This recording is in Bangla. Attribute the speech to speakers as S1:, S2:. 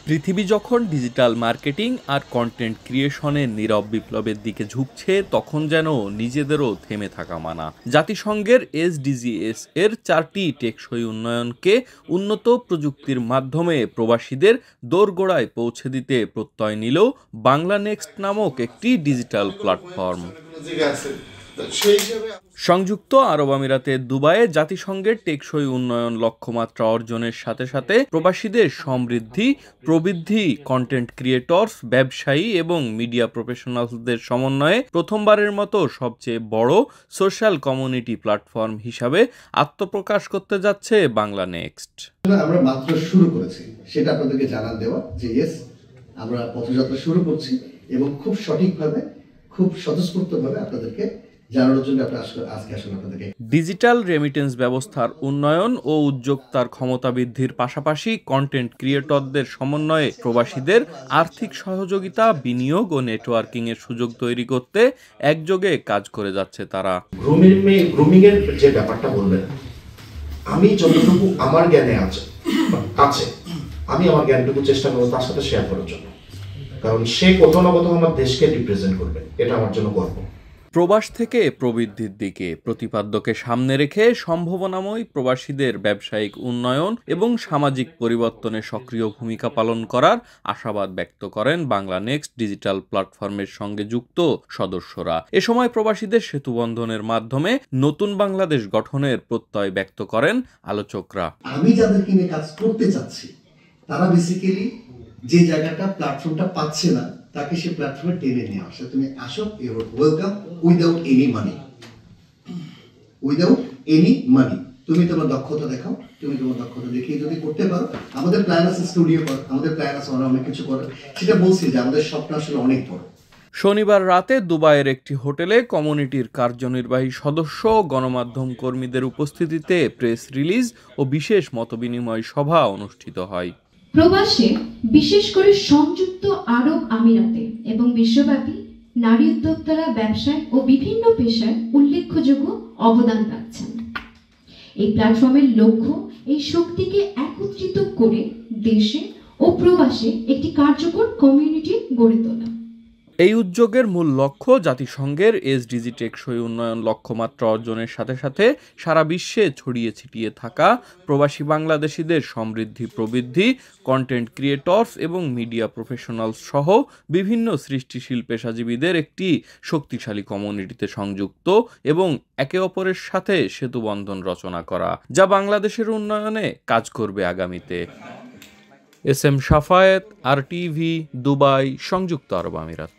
S1: পৃথিবী যখন ডিজিটাল মার্কেটিং আর কন্টেন্ট ক্রিয়েশনের নীরব বিপ্লবের দিকে ঝুঁকছে, তখন যেন নিজেদেরও থেমে থাকা মানা। জাতিসংঘের এসডিজিএস এর 4টি টেকসই উন্নয়নকে উন্নত প্রযুক্তির মাধ্যমে প্রবাসীদের দোরগোড়ায় পৌঁছে দিতে প্রত্যয় নিল বাংলা নেক্সট নামক একটি ডিজিটাল প্ল্যাটফর্ম। সংযুক্ত আরব আমিরাতের দুবাইয়ে জাতিসংঘের টেকসই উন্নয়ন লক্ষ্যমাত্রা অর্জনের সাথে সাথে প্রবাসীদের সমৃদ্ধি, প্রবৃদ্ধি, কন্টেন্ট ক্রিয়েটরস, ব্যবসায়ী এবং মিডিয়া প্রফেশনালসদের সমন্বয়ে প্রথমবারের মতো সবচেয়ে বড় সোশ্যাল কমিউনিটি প্ল্যাটফর্ম হিসাবে আত্মপ্রকাশ করতে যাচ্ছে বাংলা নেক্সট।
S2: আমরা মাত্র শুরু করেছি, সেটা আপনাদেরকে জানান দেওয়া যে ইয়েস, আমরা পথযাত্রা শুরু করছি এবং খুব সঠিকভাবে, খুব স্বতঃস্ফূর্তভাবে আপনাদেরকে জানানোর জন্য আজকে আসলে আপনাদেরকে
S1: ডিজিটাল রেমিটেন্স ব্যবস্থার উন্নয়ন ও উদ্যোক্তার ক্ষমতা বৃদ্ধির পাশাপাশি কন্টেন্ট ক্রিয়েটরদের সমন্বয়ে প্রবাসীদের আর্থিক সহযোগিতা, বিনিয়োগ ও নেটওয়ার্কিং এর সুযোগ তৈরি করতে একযোগে কাজ করে যাচ্ছে তারা।
S3: গ্রুমিং এর যে ব্যাপারটা বললেন, আমি যতটুকু আমার জ্ঞানে আছে আমি আমার জ্ঞানটুকু চেষ্টা করবো তার সাথে শেয়ার করার জন্য, কারণ সে কোথাও না কোথাও আমার দেশকে রিপ্রেজেন্ট করবে, এটা আমার জন্য গর্ব।
S1: প্রবাস থেকে প্রবৃদ্ধির দিকে প্রতিপাদ্যকে সামনে রেখে সম্ভাবনাময় প্রবাসীদের ব্যবসায়িক উন্নয়ন এবং সামাজিক পরিবর্তনে সক্রিয় ভূমিকা পালন করার আশাবাদ ব্যক্ত করেন বাংলা নেক্সট ডিজিটাল প্ল্যাটফর্মের সঙ্গে যুক্ত সদস্যরা। এ সময় প্রবাসীদের সেতুবন্ধনের মাধ্যমে নতুন বাংলাদেশ গঠনের প্রত্যয় ব্যক্ত করেন আলোচকরা।
S2: আমি যাদেরকে নিয়ে কাজ করতে চাচ্ছি তারা বেসিক্যালি যে জায়গাটা প্ল্যাটফর্মটা পাচ্ছে না, তাকে সে প্ল্যাটফর্মে টেনে নিয়ে আসে। তুমি আসো, your welcome without any money, তুমি তোমার দক্ষতা দেখাও, তুমি তোমার দক্ষতা দেখিয়ে যদি করতে পারো, আমাদের প্ল্যান আছে স্টুডিও কর, আমাদের প্ল্যান আছে অনেক কিছু করার। সেটা বলছি যে আমাদের স্বপ্ন আসলে অনেক বড়।
S1: শনিবার রাতে দুবাইয়ের একটি হোটেলে কমিউনিটির কার্যনির্বাহী সদস্য ও গণমাধ্যম কর্মীদের উপস্থিতিতে প্রেস রিলিজ ও বিশেষ মতবিনিময় সভা অনুষ্ঠিত হয়।
S4: প্রবাসে, বিশেষ করে সংযুক্ত আরব আমিরাতে এবং বিশ্বব্যাপী নারী উদ্যোক্তারা ব্যবসায় ও বিভিন্ন পেশায় উল্লেখযোগ্য অবদান রাখছেন। এই প্ল্যাটফর্মের লক্ষ্য এই শক্তিকে একত্রিত করে দেশে ও প্রবাসে একটি কার্যকর কমিউনিটি গড়ে তোলা।
S1: এই উদ্যোগের মূল লক্ষ্য জাতিসংঘের এসডিজি টেকসই উন্নয়ন লক্ষ্যমাত্রা অর্জনের সাথে সাথে সারা বিশ্বে ছড়িয়ে ছিটিয়ে থাকা প্রবাসী বাংলাদেশিদের সমৃদ্ধি, প্রবৃদ্ধি, কন্টেন্ট ক্রিয়েটরস এবং মিডিয়া প্রফেশনালস সহ বিভিন্ন সৃষ্টিশীল পেশাজীবীদের একটি শক্তিশালী কমিউনিটিতে সংযুক্ত এবং একে অপরের সাথে সেতুবন্ধন রচনা করা, যা বাংলাদেশের উন্নয়নে কাজ করবে আগামীতে। S M Shafayet, RTV, Dubai, সংযুক্ত আরব আমিরাত।